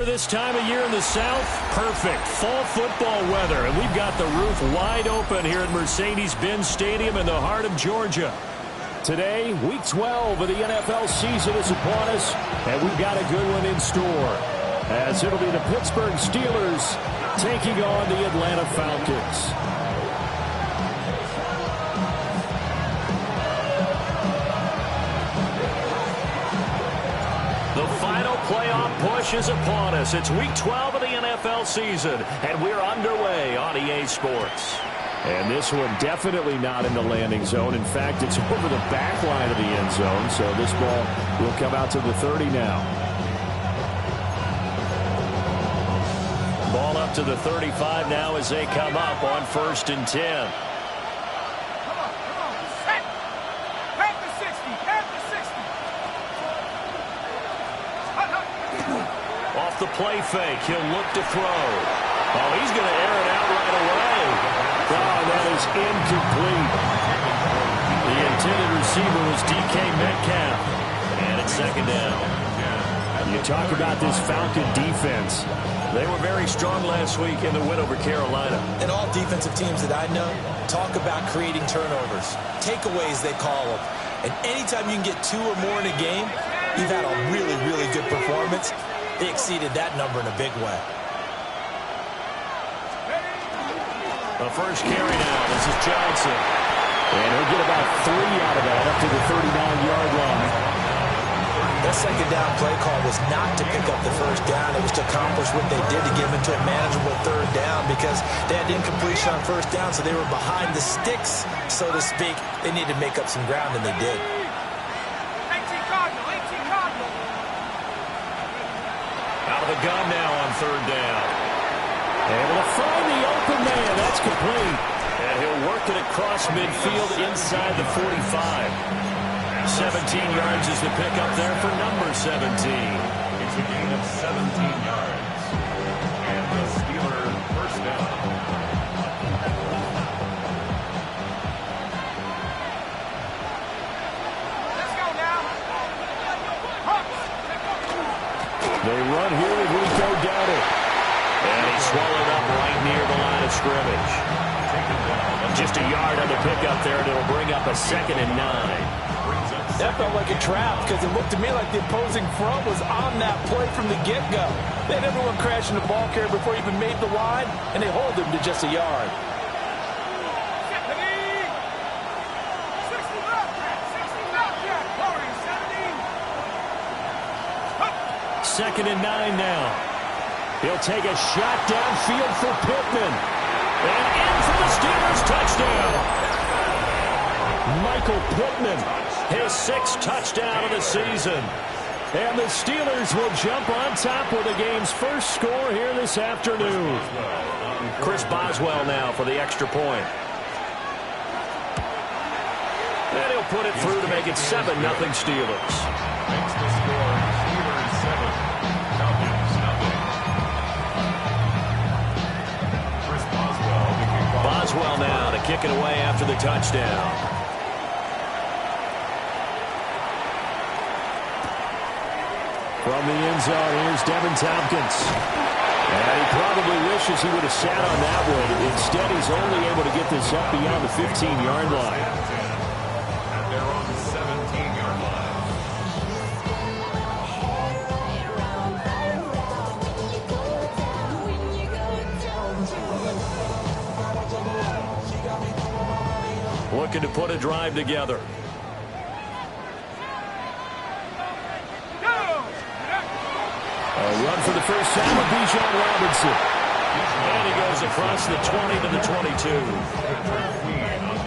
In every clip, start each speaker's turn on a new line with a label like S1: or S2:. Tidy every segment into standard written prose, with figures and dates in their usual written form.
S1: This time of year in the South, perfect fall football weather, and we've got the roof wide open here at Mercedes-Benz Stadium in the heart of Georgia. Today, Week 12 of the NFL season is upon us, and we've got a good one in store, as it'll be the Pittsburgh Steelers taking on the Atlanta Falcons. The final playoff push is upon us. It's Week 12 of the NFL season, and we're underway on EA Sports. And this one definitely not in the landing zone. In fact, it's over the back line of the end zone, so this ball will come out to the 30 now. Ball up to the 35 now as they come up on 1st and 10. The play fake. He'll look to throw. Oh, he's going to air it out right away. Oh, that is incomplete. The intended receiver was DK Metcalf. And it's 2nd down. You talk about this Falcon defense. They were very strong last week in the win over Carolina.
S2: And all defensive teams that I know talk about creating turnovers. Takeaways, they call them. And anytime you can get 2 or more in a game, you've had a really, really good performance. They exceeded that number in a big way.
S1: The first carry now. This is Johnson. And he'll get about 3 out of that up to the 39-yard line.
S2: That 2nd down play call was not to pick up the 1st down. It was to accomplish what they did to get them into a manageable 3rd down because they had incompletion on 1st down, so they were behind the sticks, so to speak. They needed to make up some ground, and they did.
S1: Out of the gun now on 3rd down. Able to find the open man. That's complete. And he'll work it across midfield inside the 45. 17 yards is the pickup there for number 17.
S3: It's a gain of 17 yards. And the Steeler 1st down.
S1: They run here with Rico Dowdle. And he's swallowed up right near the line of scrimmage. Just a yard on the pickup there, and it'll bring up a 2nd and 9.
S4: That felt like a trap because it looked to me like the opposing front was on that play from the get-go. They had everyone crashing the ball carrier before he even made the line, and they hold him to just a yard.
S1: 2nd and 9 now. He'll take a shot downfield for Pittman. And in for the Steelers touchdown. Michael Pittman, his 6th touchdown of the season. And the Steelers will jump on top with the game's first score here this afternoon. Chris Boswell now for the extra point. And he'll put it through to make it 7-0 Steelers.
S3: Makes the score Steelers 7, Falcons nothing. Chris Boswell.
S1: Boswell now to kick it away after the touchdown. From the end zone, here's Devin Tompkins. And he probably wishes he would have sat on that one. Instead, he's only able to get this up beyond the 15-yard line.
S3: They're on the 17-yard
S1: line. Looking to put a drive together. A run for the first time with Bijan Robinson. And he goes across the 20 to the 22.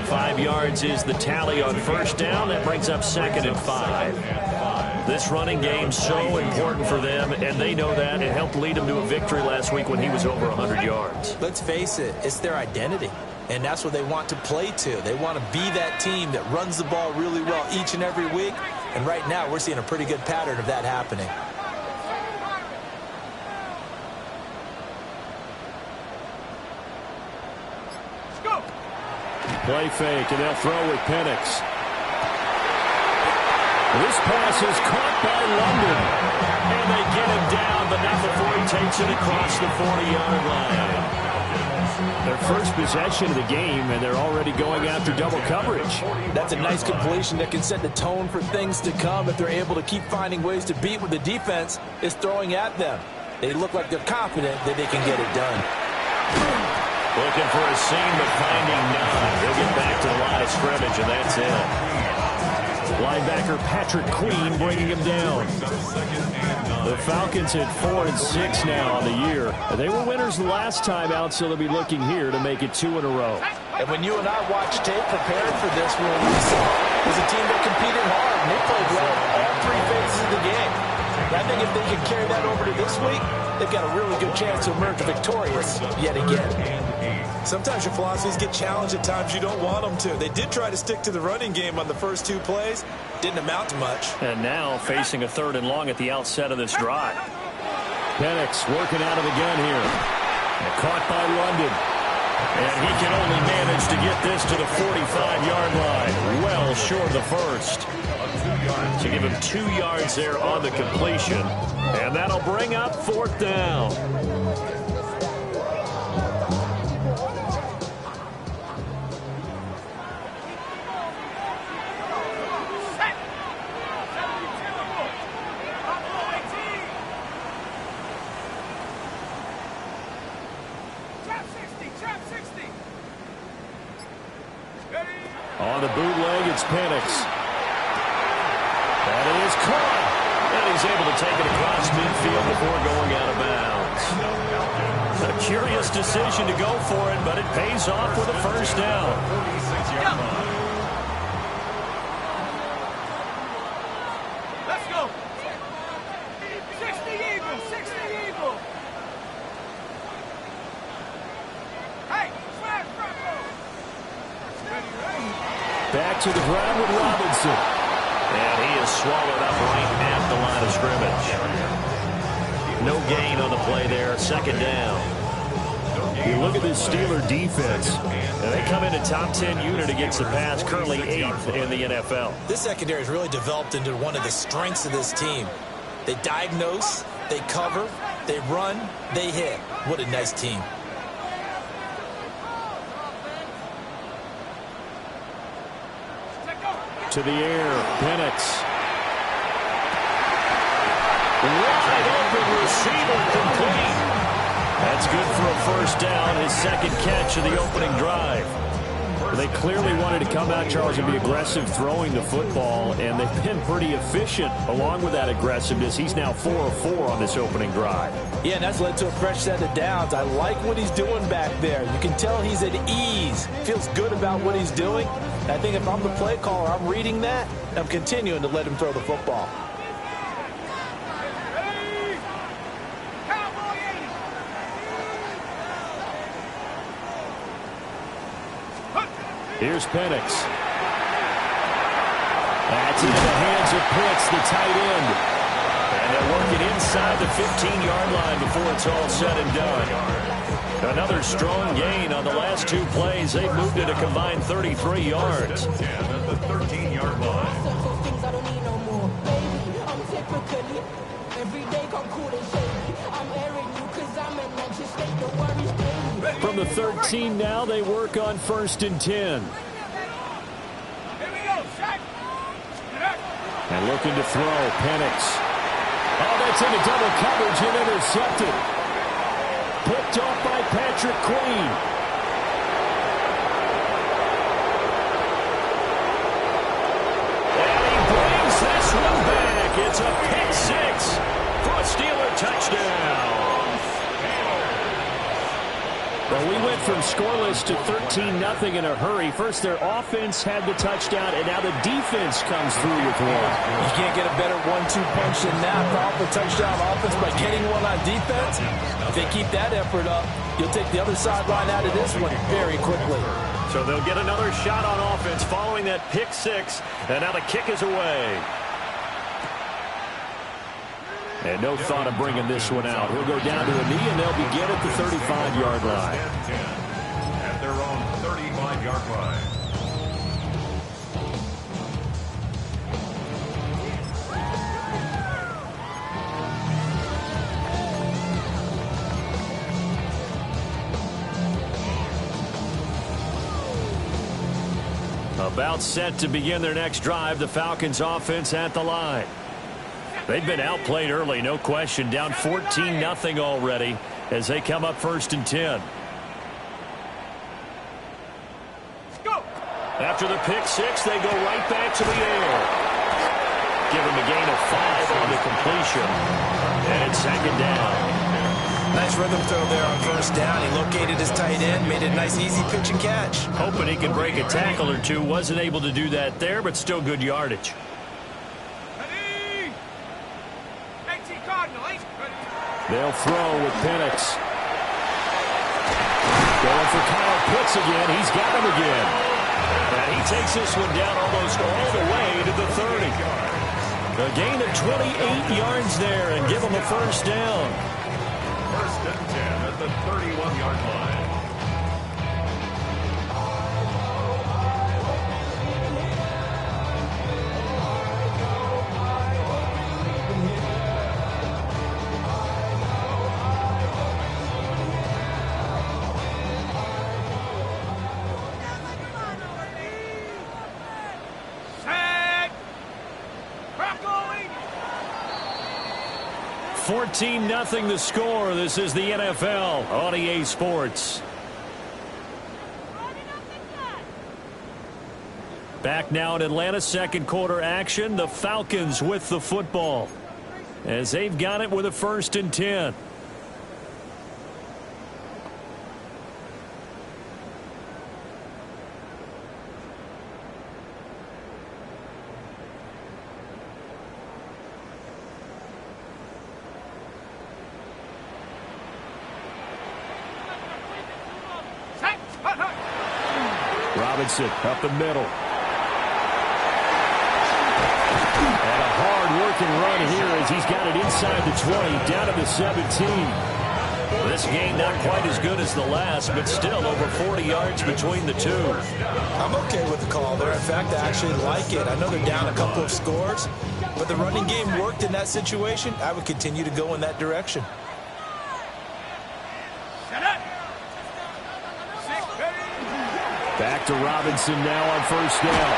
S1: 5 yards is the tally on 1st down. That brings up 2nd and 5. This running game so important for them, and they know that. It helped lead them to a victory last week when he was over 100 yards.
S2: Let's face it, it's their identity. And that's what they want to play to. They want to be that team that runs the ball really well each and every week. And right now, we're seeing a pretty good pattern of that happening.
S1: Play fake, and they'll throw with Penix. This pass is caught by London. And they get him down, but not before he takes it across the 40-yard line. Their first possession of the game, and they're already going after double coverage.
S4: That's a nice completion that can set the tone for things to come if they're able to keep finding ways to beat what the defense is throwing at them. They look like they're confident that they can get it done.
S1: Looking for a seam, but finding none. They'll get back to the line of scrimmage, and that's it. Linebacker Patrick Queen bringing him down. The Falcons at 4-6 now on the year. They were winners the last time out, so they'll be looking here to make it 2 in a row.
S4: And when you and I watched tape preparing for this one, we saw was a team that competed hard, and they played well all 3 phases of the game. And I think if they can carry that over to this week, they've got a really good chance to emerge victorious yet again.
S2: Sometimes your philosophies get challenged at times you don't want them to. They did try to stick to the running game on the first 2 plays. Didn't amount to much.
S1: And now facing a 3rd and long at the outset of this drive. Penix working out of the gun here. Caught by London. And he can only manage to get this to the 45-yard line. Well short of the first. To give him 2 yards there on the completion. And that'll bring up 4th down. On the bootleg, it's Penix. And it is caught. And he's able to take it across midfield before going out of bounds. A curious decision to go for it, but it pays off with a first down.
S5: Let's go. 60 Eagle, 60 Eagle. Hey, flag Bronco.
S1: Back to the ground with Robinson. And he is swallowed up right at the line of scrimmage. No gain on the play there. 2nd down. You look at this Steeler defense, and they come in a top 10 unit against the pass, currently 8th in the NFL.
S2: This secondary has really developed into one of the strengths of this team. They diagnose, they cover, they run, they hit. What a nice team.
S1: To the air, Penix. Wide open receiver complete. That's good for a first down, his 2nd catch of the opening drive. They clearly wanted to come out, Charles, and be aggressive throwing the football, and they've been pretty efficient along with that aggressiveness. He's now 4 of 4 on this opening drive.
S4: Yeah, and that's led to a fresh set of downs. I like what he's doing back there. You can tell he's at ease. Feels good about what he's doing. I think if I'm the play caller, I'm reading that, and I'm continuing to let him throw the football.
S1: Here's Penix. That's into the hands of Pitts, the tight end. And they're working inside the 15-yard line before it's all said and done. Another strong gain on the last 2 plays. They've moved it a combined 33 yards.
S3: At the 13-yard line.
S1: From the 13 now, they work on 1st and 10.
S5: Here we go, Shaq.
S1: And looking to throw, Penix. Oh, that's into double coverage and intercepted. Picked off by Patrick Queen. And he brings this one back. It's a pick 6 for a Steeler touchdown. Well, we went from scoreless to 13-0 in a hurry. First, their offense had the touchdown, and now the defense comes through with one.
S4: You can't get a better 1-2 punch than that. Powerful touchdown offense by getting one on defense. If they keep that effort up, you'll take the other sideline out of this one very quickly.
S1: So they'll get another shot on offense following that pick 6, and now the kick is away. And no thought of bringing this one out. He'll go down to a knee, and they'll begin at the 35-yard line.
S3: At their own 35-yard line.
S1: About set to begin their next drive. The Falcons offense at the line. They've been outplayed early, no question. Down 14-0 already as they come up 1st and 10. After the pick six, they go right back to the air. Give him a gain of 5 on the completion. And it's 2nd down.
S2: Nice rhythm throw there on 1st down. He located his tight end, made it a nice easy pitch and catch.
S1: Hoping he could break a tackle or two. Wasn't able to do that there, but still good yardage. They'll throw with Penix. Going for Kyle Pitts again. He's got him again. And he takes this one down almost all the way to the 30. A gain of 28 yards there and give him a 1st down.
S3: 1st and 10 at the 31-yard line.
S5: Set. Clock going.
S1: 14-0 the score. This is the NFL on EA Sports. Back now in Atlanta, 2nd quarter action. The Falcons with the football as they've got it with a 1st and 10. Robinson up the middle. And a hard-working run here as he's got it inside the 20, down to the 17. This game not quite as good as the last, but still over 40 yards between the two.
S2: I'm okay with the call there. In fact, I actually like it. I know they're down a couple of scores, but the running game worked in that situation. I would continue to go in that direction.
S1: Back to Robinson now on 1st down.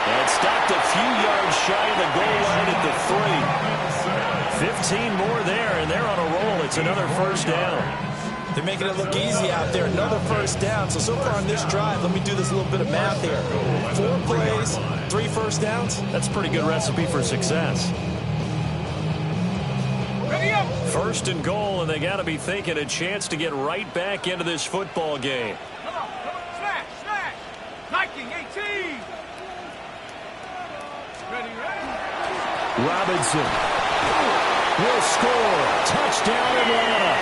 S1: And stopped a few yards shy of the goal line at the 3. 15 more there, and they're on a roll. It's another 1st down.
S2: They're making it look easy out there. Another 1st down. So far on this drive, let me do this little bit of math here. 4 plays, 3 1st downs.
S1: That's a pretty good recipe for success.
S5: Ready up.
S1: 1st and goal, and they got to be thinking a chance to get right back into this football game.
S5: Come on. Slash. Liking 18. Ready.
S1: Robinson will score. Touchdown, Atlanta.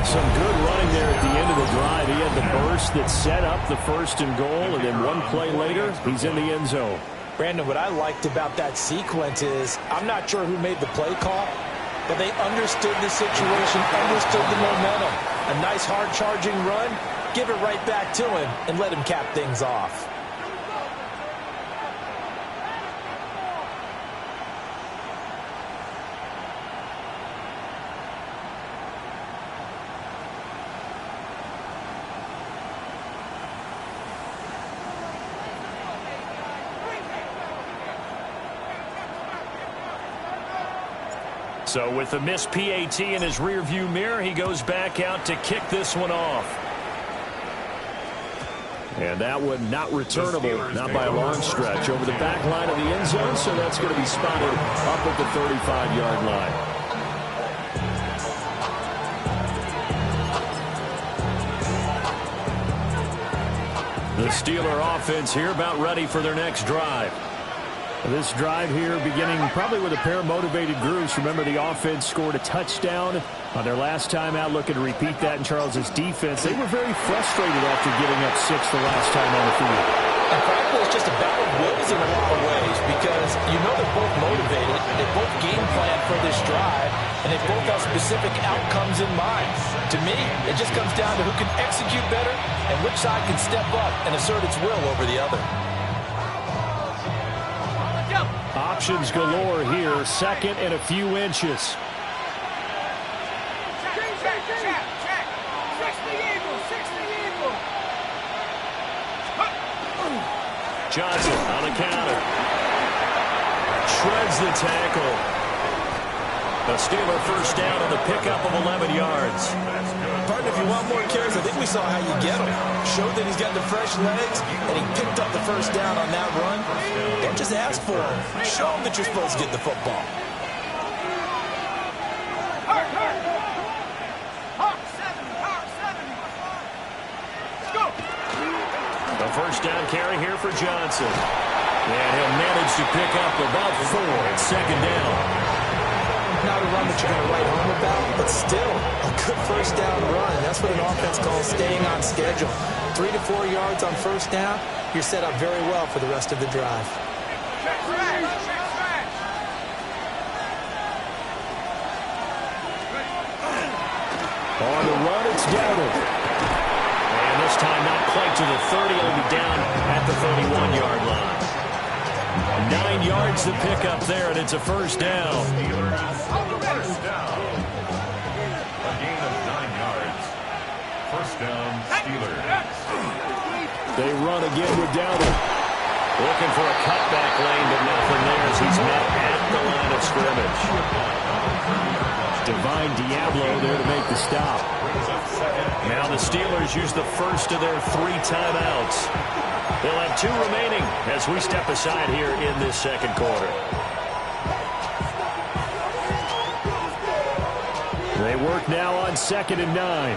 S1: Some good running there at the end of the drive. He had the burst that set up the 1st and goal, and then one play later, he's in the end zone.
S2: Brandon, what I liked about that sequence is I'm not sure who made the play call, but they understood the situation, understood the momentum. A nice hard-charging run, give it right back to him, and let him cap things off.
S1: So with the missed PAT in his rearview mirror, he goes back out to kick this one off. And that one not returnable, not by a long stretch, over the back line of the end zone, so that's going to be spotted up at the 35-yard line. The Steeler offense here about ready for their next drive. This drive here beginning probably with a pair of motivated groups. Remember, the offense scored a touchdown on their last time out, looking to repeat that in Charles's defense. They were very frustrated after giving up 6 the last time on the field.
S2: And frankly, it's just a battle of wills in a lot of ways because you know they're both motivated, they both game plan for this drive, and they both have specific outcomes in mind. To me, it just comes down to who can execute better and which side can step up and assert its will over the other.
S1: Options galore here, 2nd and a few inches.
S5: Check. 60 Eagles, 60.
S1: Johnson on the counter. Shreds the tackle. A Steeler first down on the pickup of 11 yards.
S2: Partner, if you want more carries, I think we saw how you get him. Showed that he's got the fresh legs, and he picked up the first down on that run. Don't just ask for him. Show him that you're supposed to get the football.
S5: Let's go.
S1: A first down carry here for Johnson. And he'll manage to pick up about 4 at second down.
S2: Not a run that you're going to write home about, but still a good first down run. That's what an offense calls staying on schedule. 3 to 4 yards on first down, you're set up very well for the rest of the drive.
S1: On the run, it's Dowdle. And this time not quite to the 30. It'll be down at the 31-yard line. 9 yards to pick up there, and it's a first down.
S3: First down. A gain of 9 yards. First down, Steelers.
S1: They run again with Dowdle. Looking for a cutback lane, but nothing there as he's met at the line of scrimmage. Divine Diablo there to make the stop. Now the Steelers use the first of their 3 timeouts. They'll have 2 remaining as we step aside here in this second quarter. They work now on 2nd and 9.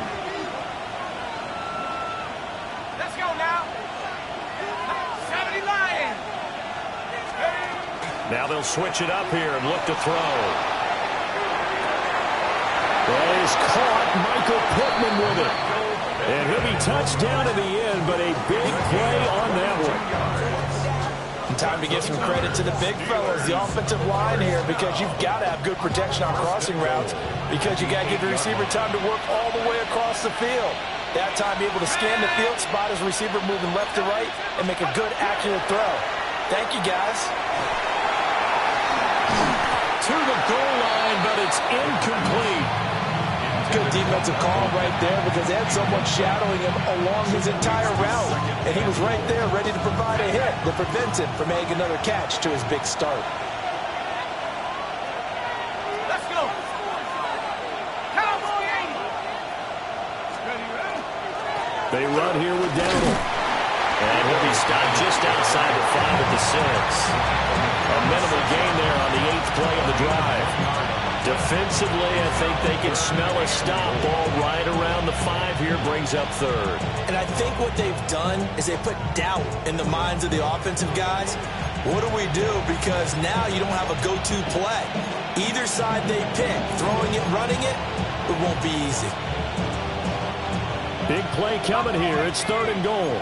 S5: Let's go now. 70 Lions.
S1: Now they'll switch it up here and look to throw. That is caught. Michael Pittman with it. And he'll be touched down in the end, but a big play on that one.
S4: And time to give some credit to the big fellas, the offensive line here, because you've got to have good protection on crossing routes, because you got to give the receiver time to work all the way across the field. That time, be able to scan the field, spot his receiver moving left to right, and make a good, accurate throw. Thank you, guys.
S1: To the goal line, but it's incomplete.
S4: Good defensive call right there, because they had someone shadowing him along his entire route, and he was right there ready to provide a hit that prevents him from making another catch to his big start.
S5: Let's go. Cowboy 80.
S1: They run here with Dowdle. And he'll be stopped just outside the 5 at the 6. A minimal gain there on the 8th play of the drive. Defensively, I think they can smell a stop. Ball right around the 5 here, brings up 3rd.
S2: And I think what they've done is they put doubt in the minds of the offensive guys. What do we do? Because now you don't have a go-to play. Either side they pick, throwing it, running it, it won't be easy.
S1: Big play coming here. It's 3rd and goal.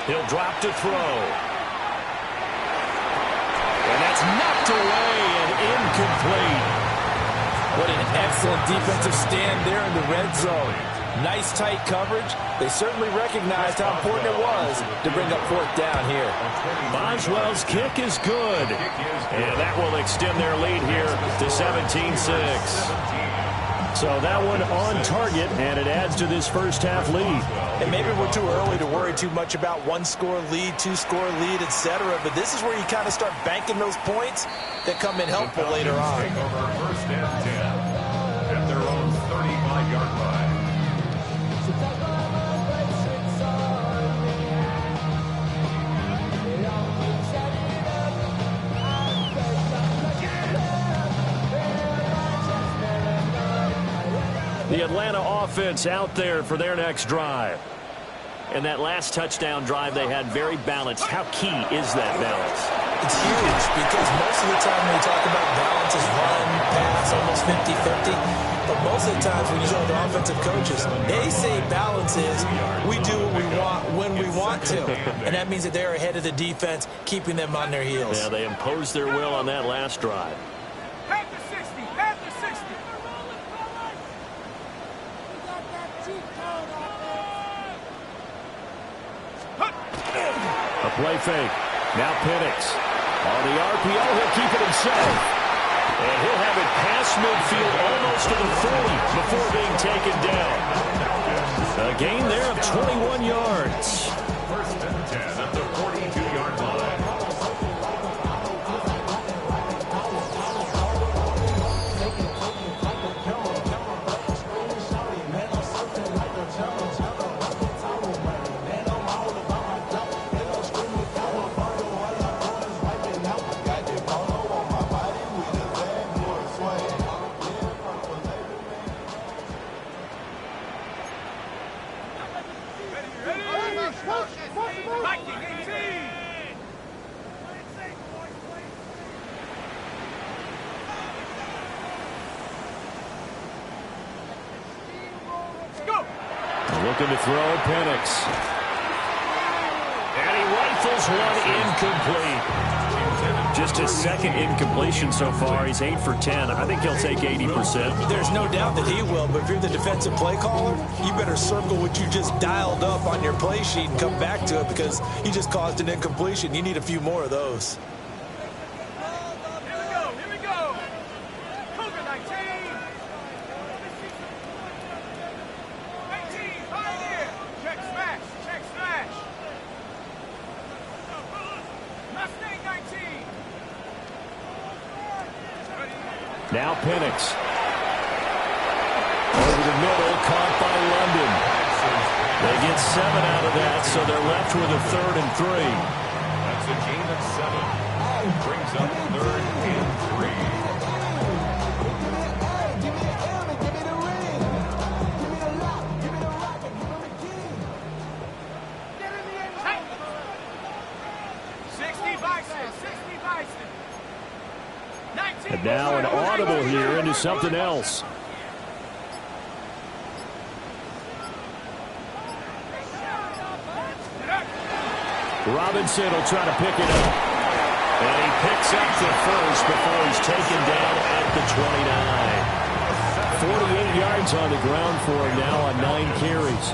S1: He'll drop to throw. And that's knocked away and incomplete.
S4: What an excellent defensive stand there in the red zone. Nice tight coverage. They certainly recognized how important it was to bring up 4th down here.
S1: Boswell's kick is good. And that will extend their lead here to 17-6. So that one on target, and it adds to this first half lead.
S4: And maybe we're too early to worry too much about 1-score lead, 2-score lead, etc. But this is where you kind of start banking those points that come in helpful later on.
S3: Over 1st and 10 at their own 35-yard line.
S1: The Atlanta offense out there for their next drive. And that last touchdown drive they had very balanced. How key is that balance?
S2: It's huge, because most of the time when we talk about balance is run, pass, almost 50-50. But most of the times when you talk to offensive coaches, they say balance is we do what we want when we want to. And that means that they're ahead of the defense, keeping them on their heels.
S1: Yeah, they imposed their will on that last drive.
S5: Panther 60. Panther 60.
S1: A play fake. Now Penix. On the RPO, he'll keep it himself. And he'll have it past midfield almost to the 40 before being taken down. A gain there of 21 yards.
S3: First and 10 at the 42-yard line.
S1: Looking to throw, Penix. And he rifles one incomplete. Just his second incompletion so far. He's 8 for 10. I think he'll take 80%.
S2: There's no doubt that he will, but if you're the defensive play caller, you better circle what you just dialed up on your play sheet and come back to it because you just caused an incompletion. You need a few more of those.
S5: Here we go. Cougar 19. 19, Pioneer. Check smash. Mustang 19.
S1: Now Penix. Over the middle, caught by London. They get 7 out of that, so they're left with a 3rd and 3.
S3: That's a gain of 7. Brings up 3rd and 3.
S1: And now an audible here into something else. Robinson will try to pick it up. And he picks up the first before he's taken down at the 29. 48 yards on the ground for him now on 9 carries.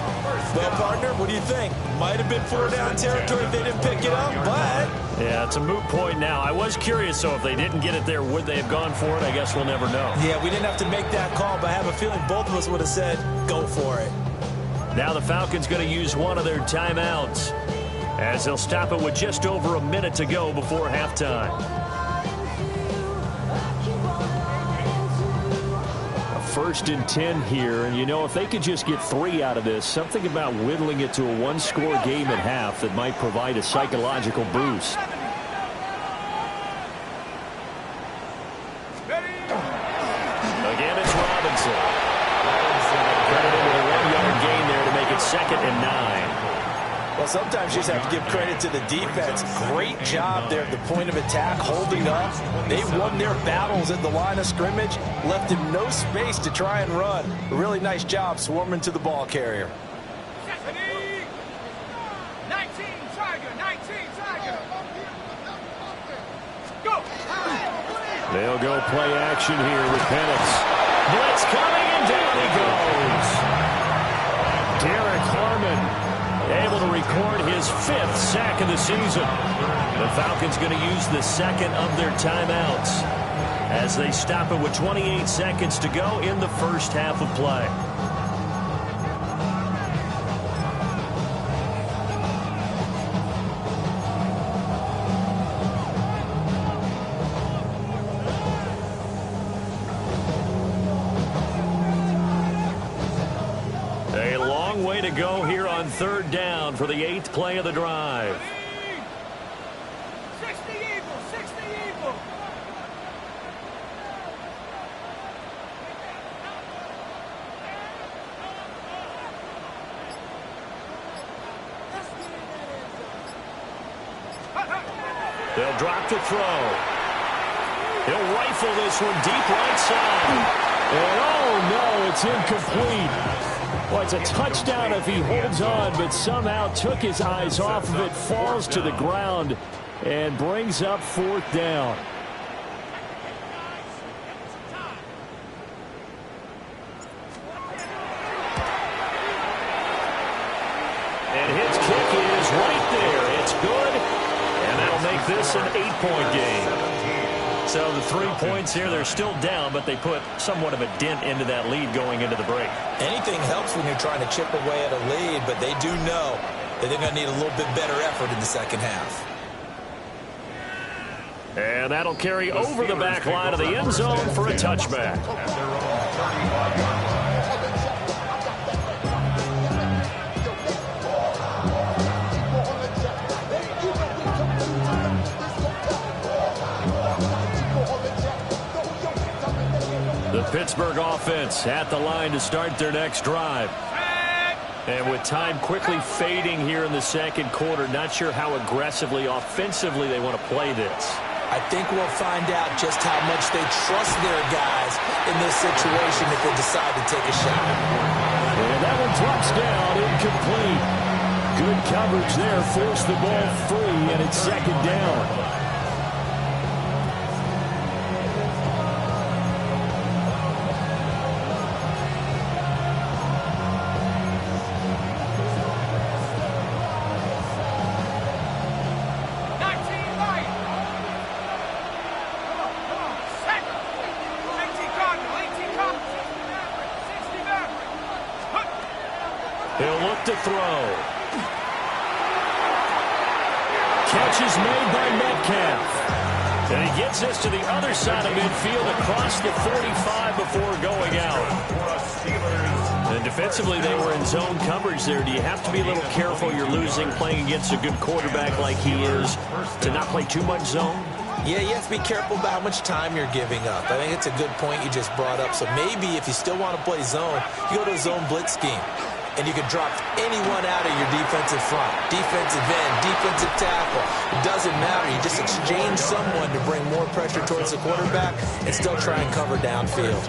S2: Well, partner, what do you think? Might have been 4 down territory if they didn't pick it up, but...
S1: Yeah, it's a moot point now. I was curious, so if they didn't get it there, would they have gone for it? I guess we'll never know.
S2: Yeah, we didn't have to make that call, but I have a feeling both of us would have said, go for it.
S1: Now the Falcons going to use one of their timeouts, as they'll stop it with just over a minute to go before halftime. A 1st and 10 here, and you know, if they could just get 3 out of this, something about whittling it to a 1-score game at half that might provide a psychological boost. Again, it's Robinson. Credited with a 1-yard gain there to make it 2nd and 9.
S2: Well, sometimes you just have to give credit to the defense. Great job there at the point of attack, holding up. They won their battles at the line of scrimmage, left him no space to try and run. A really nice job swarming to the ball carrier.
S5: 19, Tiger, 19, Tiger. Go.
S1: They'll go play action here with Penix. Blitz coming, and down he goes. Derek Harmon able to record his 5th sack of the season. The Falcons going to use the 2nd of their timeouts as they stop it with 28 seconds to go in the first half of play. A long way to go here on 3rd down for the 8th play of the drive.
S5: 60 Eagle, 60 Eagle.
S1: They'll drop to throw. He'll rifle this one deep right side. And oh no, it's incomplete. Well, it's a touchdown if he holds on, but somehow took his eyes off of it, falls to the ground, and brings up 4th down. And his kick is right there. It's good, and that'll make this an 8-point game. So the 3 points here, they're still down, but they put somewhat of a dent into that lead going into the break.
S2: Anything helps when you're trying to chip away at a lead, but they do know that they're going to need a little bit better effort in the second half.
S1: And that'll carry over the back line of the end zone for a touchback.
S3: At their own 35-yard line.
S1: The Pittsburgh offense at the line to start their next drive. And with time quickly fading here in the second quarter, not sure how aggressively, offensively they want to play this.
S2: I think we'll find out just how much they trust their guys in this situation if they decide to take a shot.
S1: And that one drops down, incomplete. Good coverage there, forced the ball free, and it's second down. He'll look to throw. Catch is made by Metcalf. And he gets this to the other side of midfield across the 45 before going out. And defensively, they were in zone coverage there. Do you have to be a little careful? You're losing playing against a good quarterback like he is to not play too much zone?
S2: Yeah, you have to be careful about how much time you're giving up. I think it's a good point you just brought up. So maybe if you still want to play zone, you go to a zone blitz scheme. And you can drop anyone out of your defensive front. Defensive end, defensive tackle. It doesn't matter. You just exchange someone to bring more pressure towards the quarterback and still try and cover downfield.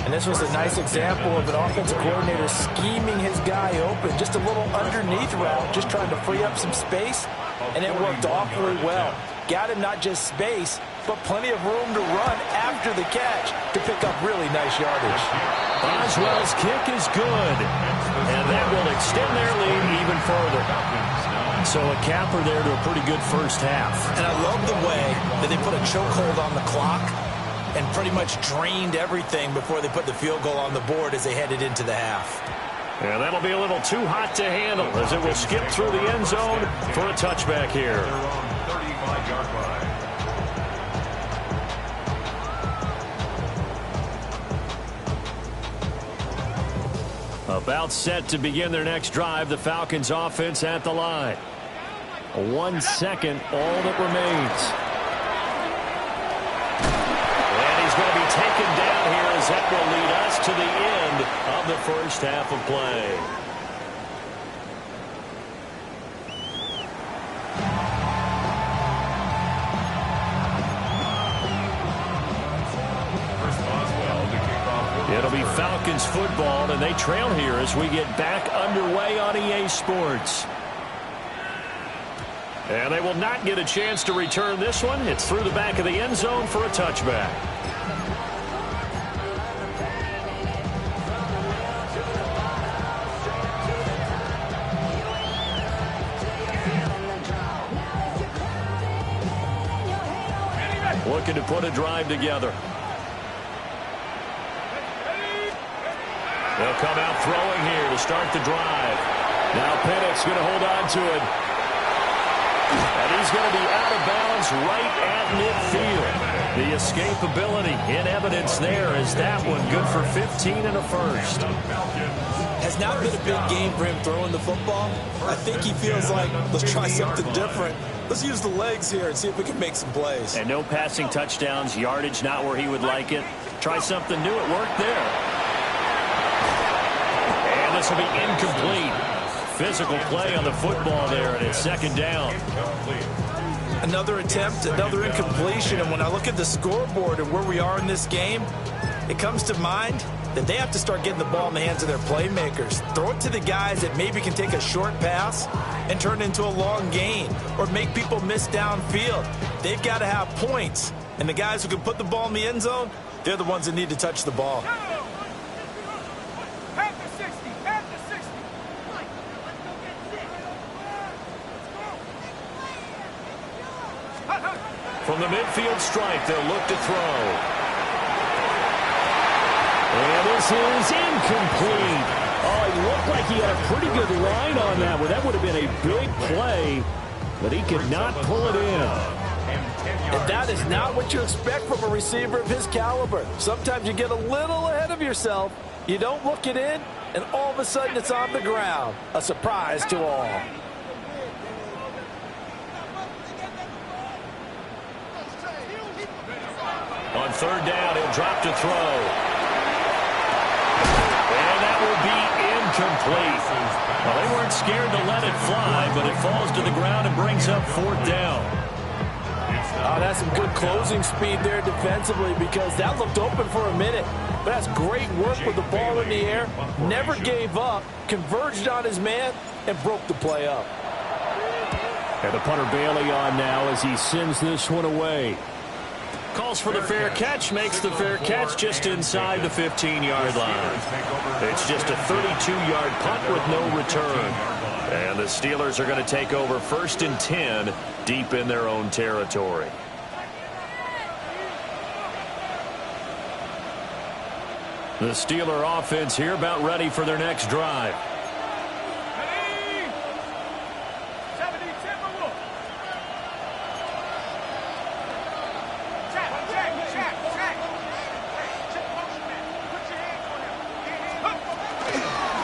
S4: And this was a nice example of an offensive coordinator scheming his guy open. Just a little underneath route, just trying to free up some space. And it worked awfully well. Got him not just space, but plenty of room to run after the catch to pick up really nice yardage.
S1: Boswell's kick is good, and that will extend their lead even further. So a capper there to a pretty good first half.
S2: And I love the way that they put a chokehold on the clock and pretty much drained everything before they put the field goal on the board as they headed into the half.
S1: And that'll be a little too hot to handle as it will skip through the end zone for a touchback here.
S3: 35-yard line.
S1: About set to begin their next drive, the Falcons offense at the line. 1 second, all that remains. And he's going to be taken down here as that will lead us to the end of the first half of play. It'll be Falcons football, and they trail here as we get back underway on EA Sports. And they will not get a chance to return this one. It's through the back of the end zone for a touchback. Looking to put a drive together. They'll come out throwing here to start the drive. Now Pennett's going to hold on to it. And he's going to be out of bounds right at midfield. The escapability in evidence there is that one good for 15 and a first.
S2: Has not been a big game for him throwing the football. I think he feels like, let's try something different. Let's use the legs here and see if we can make some plays.
S1: And no passing touchdowns, yardage not where he would like it. Try something new. It worked there. This will be incomplete. Physical play on the football there, and it's second down.
S2: Another attempt, another incompletion, and when I look at the scoreboard and where we are in this game, it comes to mind that they have to start getting the ball in the hands of their playmakers. Throw it to the guys that maybe can take a short pass and turn it into a long gain or make people miss downfield. They've got to have points, and the guys who can put the ball in the end zone, they're the ones that need to touch the ball.
S1: From the midfield stripe, they'll look to throw. And this is incomplete. Oh, it looked like he had a pretty good line on that one. That would have been a big play, but he could not pull it in.
S4: And that is not what you expect from a receiver of his caliber. Sometimes you get a little ahead of yourself. You don't look it in, and all of a sudden it's on the ground. A surprise to all.
S1: On third down, he'll drop to throw. And that will be incomplete. Well, they weren't scared to let it fly, but it falls to the ground and brings up fourth down.
S4: Oh, that's some good closing speed there defensively, because that looked open for a minute. But that's great work with the ball in the air. Never gave up, converged on his man, and broke the play up.
S1: And the punter Bailey on now as he sends this one away. Calls for the fair catch, makes the fair catch just inside the 15-yard line. It's just a 32-yard punt with no return. And the Steelers are going to take over 1st and 10 deep in their own territory. The Steeler offense here about ready for their next drive.
S5: Ready? 70 Timberwolves. Check. Put your hands on him.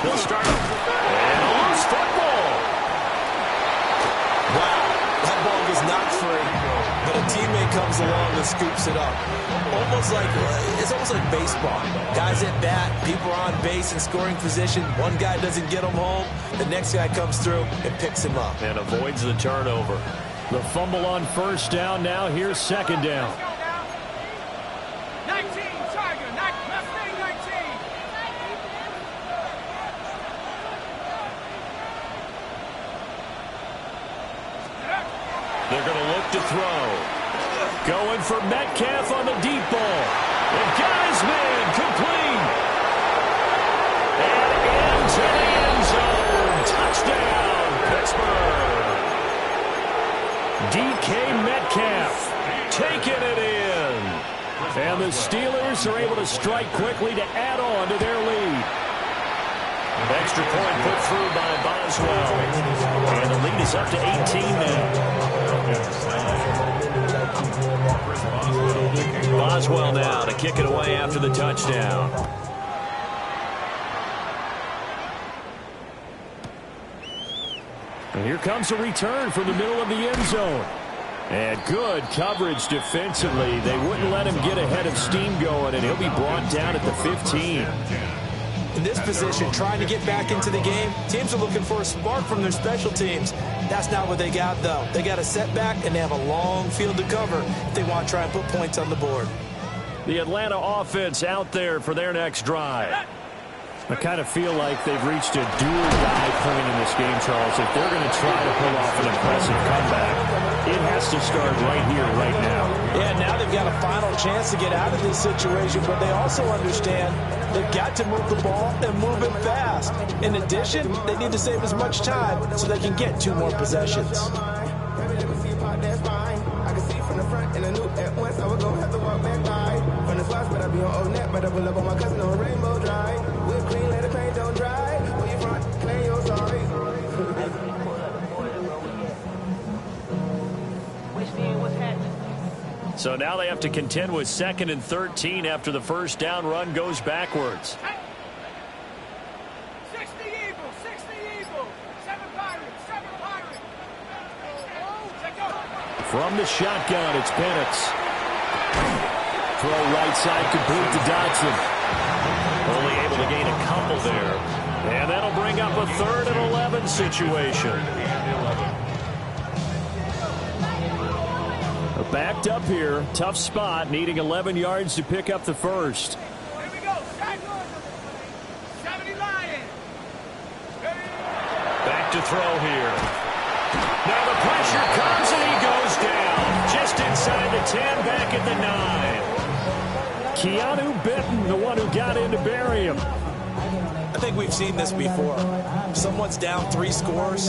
S1: They'll start. And a loose football.
S2: Wow, that ball was knocked free, but a teammate comes along and scoops it up. It's almost like baseball. Guys at bat, people are on base in scoring position. One guy doesn't get him home. The next guy comes through and picks him up.
S1: And avoids the turnover. The fumble on first down. Now here's second down.
S5: 19 Tiger. Mustang 19.
S1: They're going to look to throw. Going for Metcalf on the deep ball. And got his man complete. And into the end zone. Touchdown, Pittsburgh. DK Metcalf taking it in. And the Steelers are able to strike quickly to add on to their lead. Extra point put through by Boswell. And the lead is up to 18 now. Boswell now to kick it away after the touchdown. And here comes a return from the middle of the end zone. And good coverage defensively. They wouldn't let him get ahead of steam going, and he'll be brought down at the 15.
S2: In this position, trying to get back into the game, teams are looking for a spark from their special teams. That's not what they got, though. They got a setback, and they have a long field to cover if they want to try and put points on the board.
S1: The Atlanta offense out there for their next drive. I kind of feel like they've reached a do-or-die point in this game, Charles. If they're going to try to pull off an impressive comeback, it has to start right here, right now.
S4: Yeah, now they've got a final chance to get out of this situation, but they also understand they've got to move the ball and move it fast. In addition, they need to save as much time so they can get 2 more possessions.
S1: So now they have to contend with 2nd and 13 after the first down run goes backwards.
S5: 60 Eagles. 7 Pirates.
S1: From the shotgun, it's Penix. Throw right side complete to Dodson. Only able to gain a couple there. And that'll bring up a 3rd and 11 situation. Backed up here. Tough spot. Needing 11 yards to pick up the first.
S5: Here we go. 70 Lions.
S1: Back to throw here. Now the pressure comes and he goes down. Just inside the 10, back at the 9. Keanu Benton, the one who got in to bury him.
S2: I think we've seen this before. Someone's down 3 scores.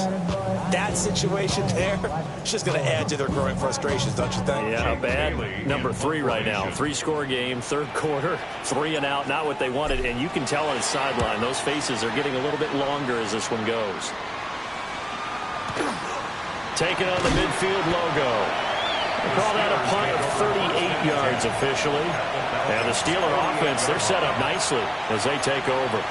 S2: That situation there, it's just going to add to their growing frustrations, don't you think?
S1: Yeah, bad number 3 right now. 3-score game, third quarter, 3 and out, not what they wanted. And you can tell on his sideline, those faces are getting a little bit longer as this one goes. Taking on the midfield logo. They call that a punt of 38 yards officially. And the Steeler offense, they're set up nicely as they take over.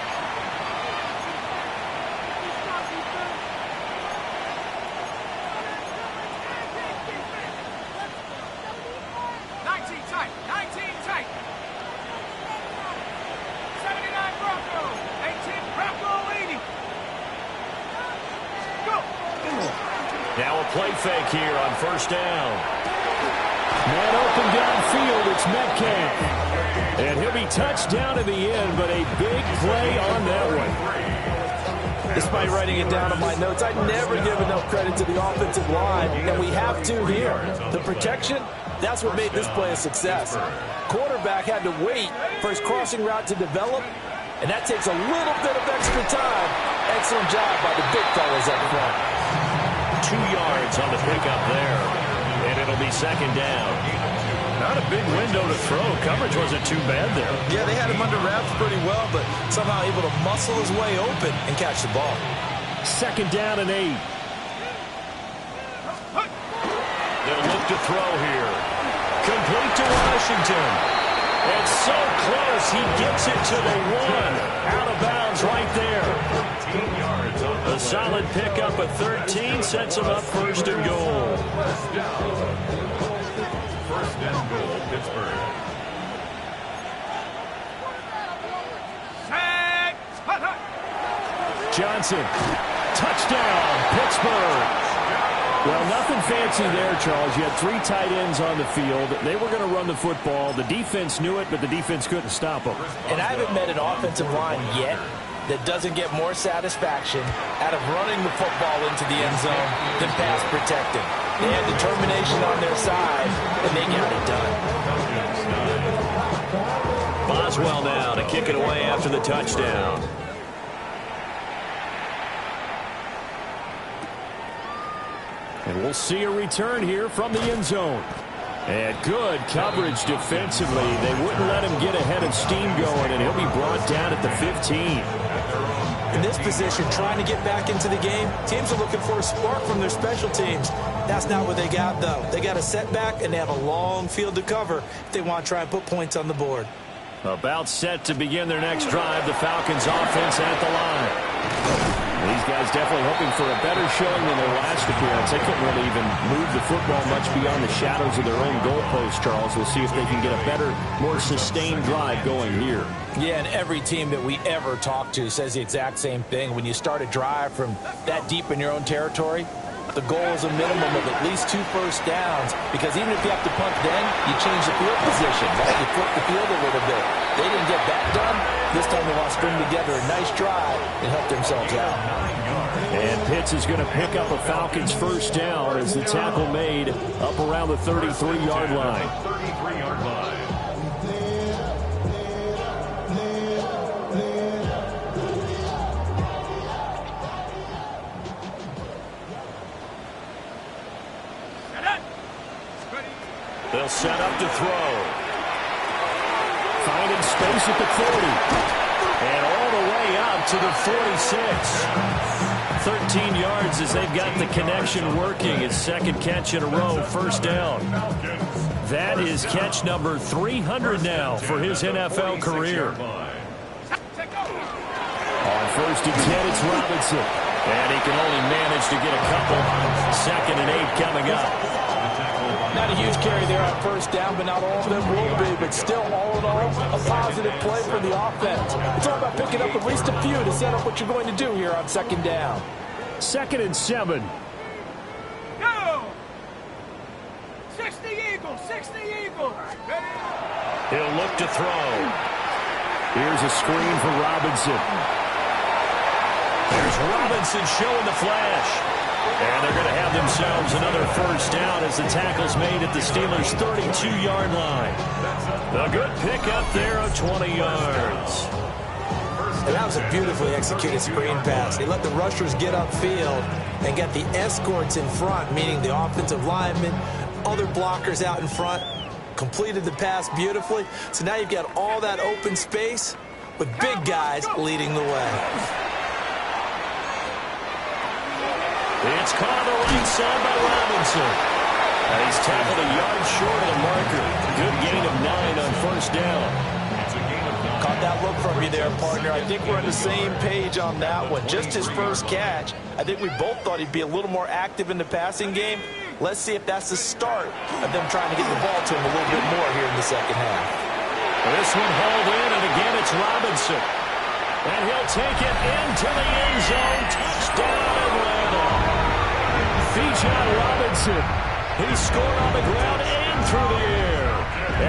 S1: Now a play fake here on first down. Man open downfield, it's Metcalf. And he'll be touched down to the end, but a big play on that one.
S4: Despite writing it down in my notes, I never give enough credit to the offensive line, and we have to here. The protection, that's what made this play a success. Quarterback had to wait for his crossing route to develop, and that takes a little bit of extra time. Excellent job by the big fellas up front.
S1: 2 yards on the pickup there, and it'll be second down. Not a big window to throw. Coverage wasn't too bad there.
S2: Yeah, they had him under wraps pretty well, but somehow able to muscle his way open and catch the ball.
S1: Second down and 8. They'll look to throw here. Complete to Washington. And so close, he gets it to the 1. Out of bounds right there. A solid pickup at 13 sets him up first and goal.
S3: First and goal, Pittsburgh.
S1: Johnson, touchdown, Pittsburgh. Well, nothing fancy there, Charles. You had 3 tight ends on the field. They were going to run the football. The defense knew it, but the defense couldn't stop them.
S4: And I haven't met an offensive line yet that doesn't get more satisfaction out of running the football into the end zone than pass protecting. They had determination on their side, and they got it done.
S1: Boswell now to kick it away after the touchdown. And we'll see a return here from the end zone. And good coverage defensively. They wouldn't let him get ahead of steam going, and he'll be brought down at the 15.
S2: In this position, trying to get back into the game, teams are looking for a spark from their special teams. That's not what they got, though. They got a setback, and they have a long field to cover if they want to try and put points on the board.
S1: About set to begin their next drive, the Falcons offense at the line. These guys definitely hoping for a better showing than their last appearance. They couldn't really even move the football much beyond the shadows of their own goalpost, Charles. We'll see if they can get a better, more sustained drive going here.
S4: Yeah, and every team that we ever talk to says the exact same thing. When you start a drive from that deep in your own territory, the goal is a minimum of at least 2 first downs, because even if you have to punt then, you change the field position, right? You flip the field a little bit. They didn't get that done. This time they want to string together a nice drive and help themselves out.
S1: And Pitts is going to pick up a Falcons first down as the tackle made up around the 33-yard line.
S3: 33-yard line.
S1: They'll set up to throw. Finding space at the 40. And all the way out to the 46. 13 yards as they've got the connection working. His second catch in a row, first down. That is catch number 300 now for his NFL career. On first and 10, it's Robinson. And he can only manage to get a couple. Second and 8 coming up.
S4: Not a huge carry there on first down, but not all of them will be. But still, all in all, a positive play for the offense. It's all about picking up at least a few to set up what you're going to do here on second down.
S1: Second and 7.
S5: Go! 60 Eagles, 60 Eagles.
S1: He'll look to throw. Here's a screen for Robinson. There's Robinson showing the flash. And they're going to have themselves another first down as the tackle's made at the Steelers' 32-yard line. A good pickup there of 20 yards.
S2: And that was a beautifully executed screen pass. They let the rushers get upfield and get the escorts in front, meaning the offensive linemen, other blockers out in front, completed the pass beautifully. So now you've got all that open space with big guys leading the way.
S1: It's caught on the right side by Robinson. And he's tackled a yard short of the marker. Good gain of 9 on first down.
S4: Caught that look from you there, partner. I think we're on the same page on that one. Just his first catch. I think we both thought he'd be a little more active in the passing game. Let's see if that's the start of them trying to get the ball to him a little bit more here in the second half.
S1: This one hauled in, and again it's Robinson. And he'll take it into the end zone. Touchdown, Atlanta. Bijan Robinson. He scored on the ground and through the air.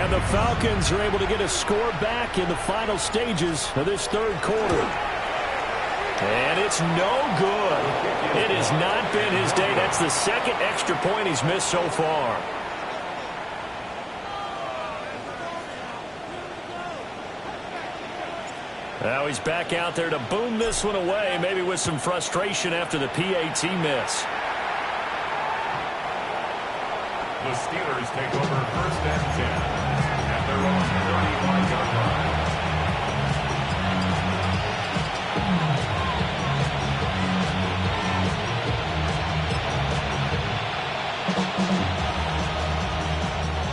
S1: And the Falcons are able to get a score back in the final stages of this third quarter. And it's no good. It has not been his day. That's the second extra point he's missed so far. Now he's back out there to boom this one away, maybe with some frustration after the PAT miss.
S3: The Steelers take over 1st and 10 at their own 35-yard line.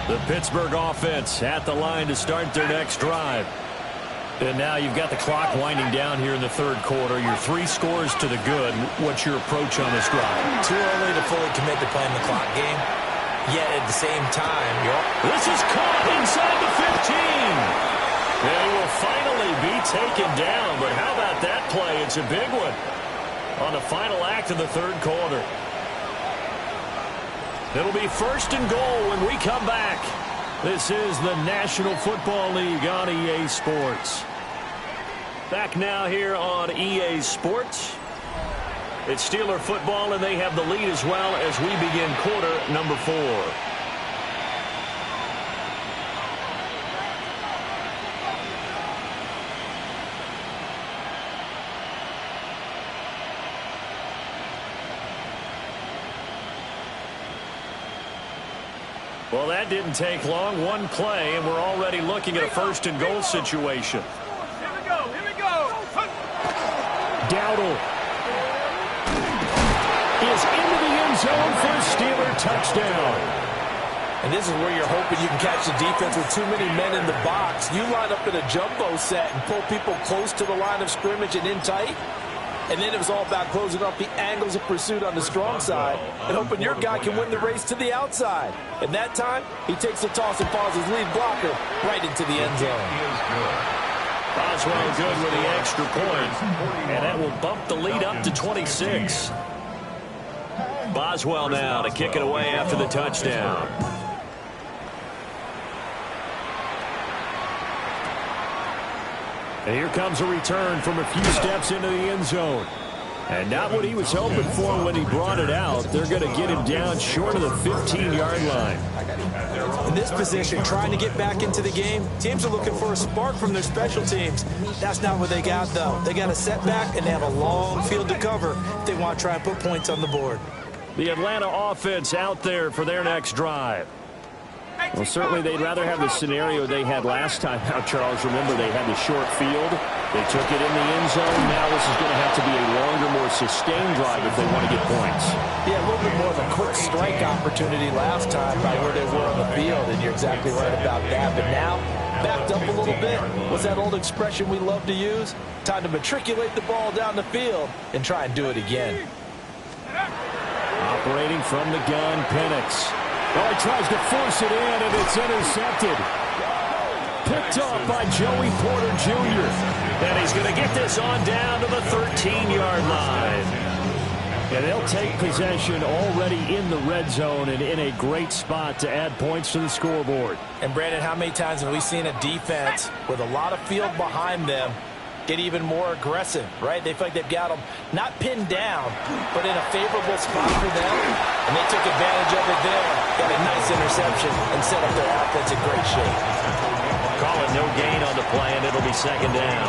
S1: The Pittsburgh offense at the line to start their next drive. And now you've got the clock winding down here in the third quarter. Your 3 scores to the good. What's your approach on this drive?
S2: Too early to fully commit to playing the clock game. Yet at the same time,
S1: this is caught inside the 15. And he will finally be taken down. But how about that play? It's a big one on the final act of the third quarter. It'll be 1st and goal when we come back. This is the National Football League on EA Sports. Back now here on EA Sports. It's Steeler football, and they have the lead as well as we begin quarter number 4. Well, that didn't take long. One play, and we're already looking at a 1st and goal situation.
S5: Here we go. Here we go.
S1: Dowdle is into the end zone for a Steeler touchdown.
S4: And this is where you're hoping you can catch the defense with too many men in the box. You line up in a jumbo set and pull people close to the line of scrimmage and in tight. And then it was all about closing off the angles of pursuit on the strong side and hoping your guy can win the race to the outside. And that time, he takes the toss and falls his lead blocker right into the end zone.
S1: Boswell good with the extra point. And that will bump the lead up to 26. Boswell now to kick it away after the touchdown. And here comes a return from a few steps into the end zone. And not what he was hoping for when he brought it out. They're going to get him down short of the 15-yard line.
S2: in this position, trying to get back into the game, teams are looking for a spark from their special teams. That's not what they got, though. They got a setback, and they have a long field to cover if they want to try and put points on the board.
S1: The Atlanta offense out there for their next drive. Well, certainly they'd rather have the scenario they had last time out, Charles. Remember, they had the short field. They took it in the end zone. Now this is going to have to be a longer, more sustained drive if they want to get points.
S4: Yeah, a little bit more of a quick strike opportunity last time by where they were on the field, and you're exactly right about that. But now, backed up a little bit. What's that old expression we love to use? Time to matriculate the ball down the field and try and do it again.
S1: Operating from the gun, Penix. Oh, he tries to force it in, and it's intercepted. Picked off by Joey Porter Jr. And he's going to get this on down to the 13-yard line. And they'll take possession already in the red zone and in a great spot to add points to the scoreboard.
S4: And, Brandon, how many times have we seen a defense with a lot of field behind them get even more aggressive, right? They feel like they've got them not pinned down, but in a favorable spot for them, and they took advantage of it there. Got a nice interception and set up their offense in great shape.
S1: Calling no gain on the play, and it'll be second down.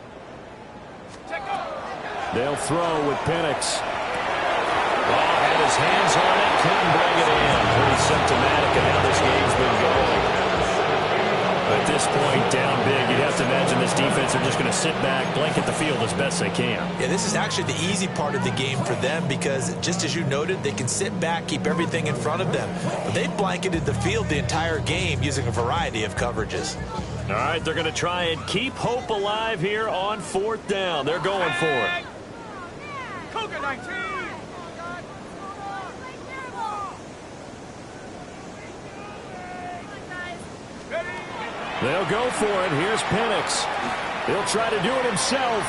S1: They'll throw with Penix. Oh, had his hands on it, couldn't bring it in. Pretty symptomatic of how this game's been going. At this point, down big, you'd have to imagine this defense are just going to sit back, blanket the field as best they can.
S2: Yeah, this is actually the easy part of the game for them because, just as you noted, they can sit back, keep everything in front of them. But they've blanketed the field the entire game using a variety of coverages.
S1: All right, they're going to try and keep hope alive here on 4th down. They're going for it.
S5: Cougar 19.
S1: They'll go for it. Here's Penix. He'll try to do it himself.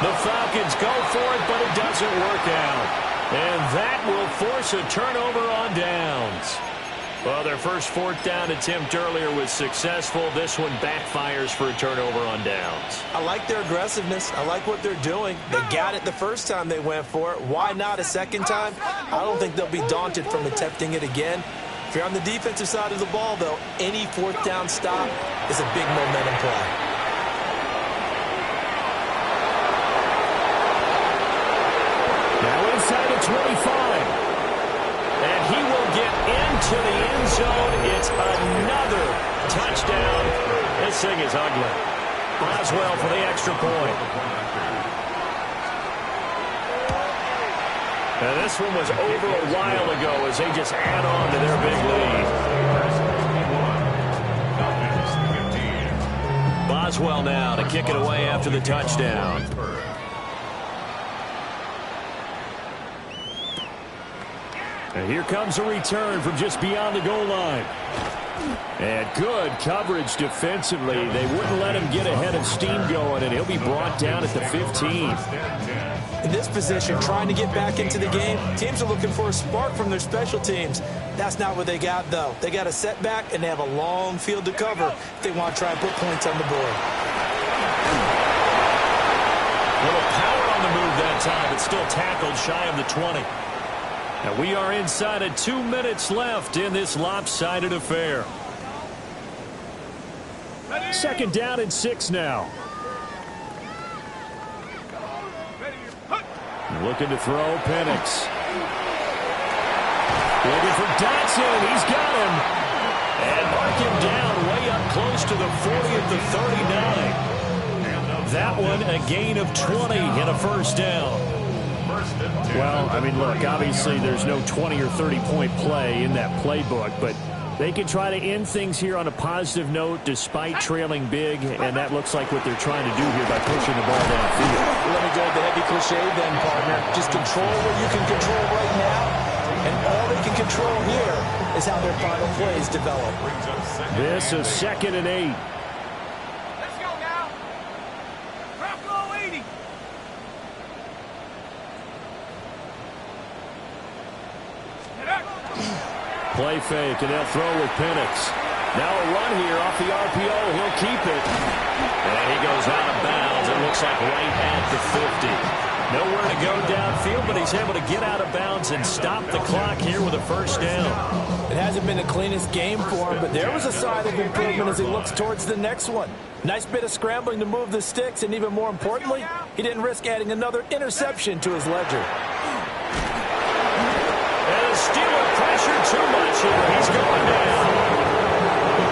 S1: The Falcons go for it, but it doesn't work out. And that will force a turnover on downs. Well, their first 4th down attempt earlier was successful. This one backfires for a turnover on downs.
S2: I like their aggressiveness. I like what they're doing. They got it the first time they went for it. Why not a second time? I don't think they'll be daunted from attempting it again. If you're on the defensive side of the ball, though, any 4th down stop is a big momentum play.
S1: Now inside the 25. And he will get into the end zone. It's another touchdown. This thing is ugly. Boswell for the extra point. Now this one was over a while ago as they just add on to their big lead. Boswell now to kick it away after the touchdown. And here comes a return from just beyond the goal line. And good coverage defensively. They wouldn't let him get ahead of steam going, and he'll be brought down at the 15.
S2: In this position, trying to get back into the game, teams are looking for a spark from their special teams. That's not what they got, though. They got a setback, and they have a long field to cover if they want to try and put points on the board.
S1: A little power on the move that time. It's still tackled shy of the 20. And we are inside of 2 minutes left in this lopsided affair. 2nd down and 6 now. Looking to throw, Penix. Looking for Dotson. He's got him. And mark him down way up close to the 40 at the 39. That one a gain of 20 and a 1st down. Well, I mean, look, obviously there's no 20 or 30-point play in that playbook, but they can try to end things here on a positive note despite trailing big, and that looks like what they're trying to do here by pushing the ball downfield.
S4: Let me go with the heavy cliche then, partner. Just control what you can control right now, and all they can control here is how their final plays develop.
S1: This is 2nd and 8.
S5: Let's go now. Drop low 80.
S1: Play fake, and they'll throw with Penix. Now a run here off the RPO. He'll keep it. And he goes out of bounds. It looks like right at the 50. Nowhere to go downfield, but he's able to get out of bounds and stop the clock here with a 1st down.
S4: It hasn't been the cleanest game for him, but there was a sign of improvement as he looks towards the next one. Nice bit of scrambling to move the sticks, and even more importantly, he didn't risk adding another interception to his ledger.
S1: And the Steeler pressure too much here. He's going down.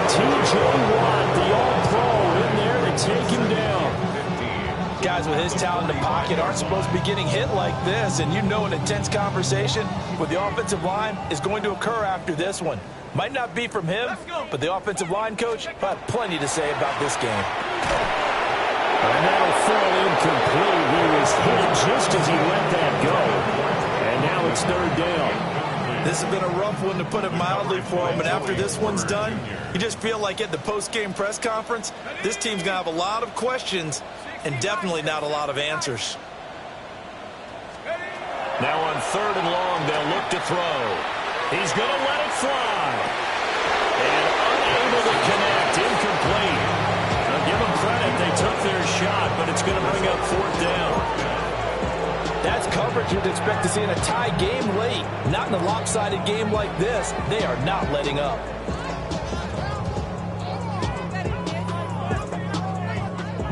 S1: T.J. Watt, the all-pro, in there to take him down.
S4: Guys with his talent in the pocket aren't supposed to be getting hit like this, and you know an intense conversation with the offensive line is going to occur after this one. Might not be from him, but the offensive line coach will have plenty to say about this game.
S1: And that'll fall incomplete. He was hit just as he let that go. And now it's 3rd down.
S2: This has been a rough one, to put it mildly, for him. And after this one's done, you just feel like at the post-game press conference, this team's going to have a lot of questions and definitely not a lot of answers.
S1: Now on 3rd and long, they'll look to throw. He's going to let it fly. And unable to connect. Incomplete. Now give them credit. They took their shot, but it's going to bring up 4th down.
S4: That's coverage you'd expect to see in a tie game late. Not in a lopsided game like this. They are not letting up.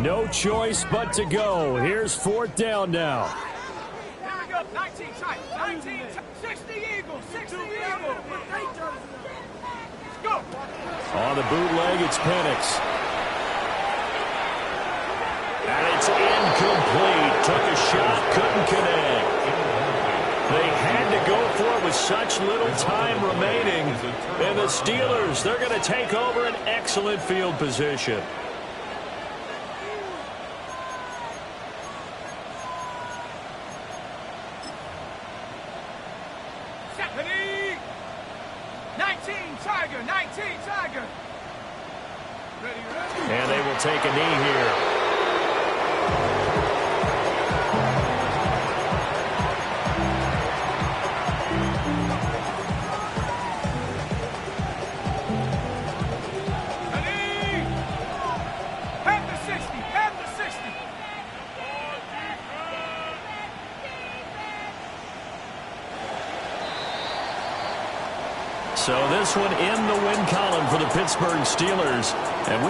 S1: No choice but to go. Here's 4th down now.
S5: Here we go. 19 tight. 19 tight. 60 Eagles. 60 Eagles. Let's go.
S1: On the bootleg, it's Penix. And it's incomplete. Took a shot, couldn't connect. They had to go for it with such little time remaining. And the Steelers, they're going to take over an excellent field position.
S5: Stephanie. 19 Tiger. 19 Tiger. Ready, ready.
S1: And they will take a knee here. So this one in the win column for the Pittsburgh Steelers. And we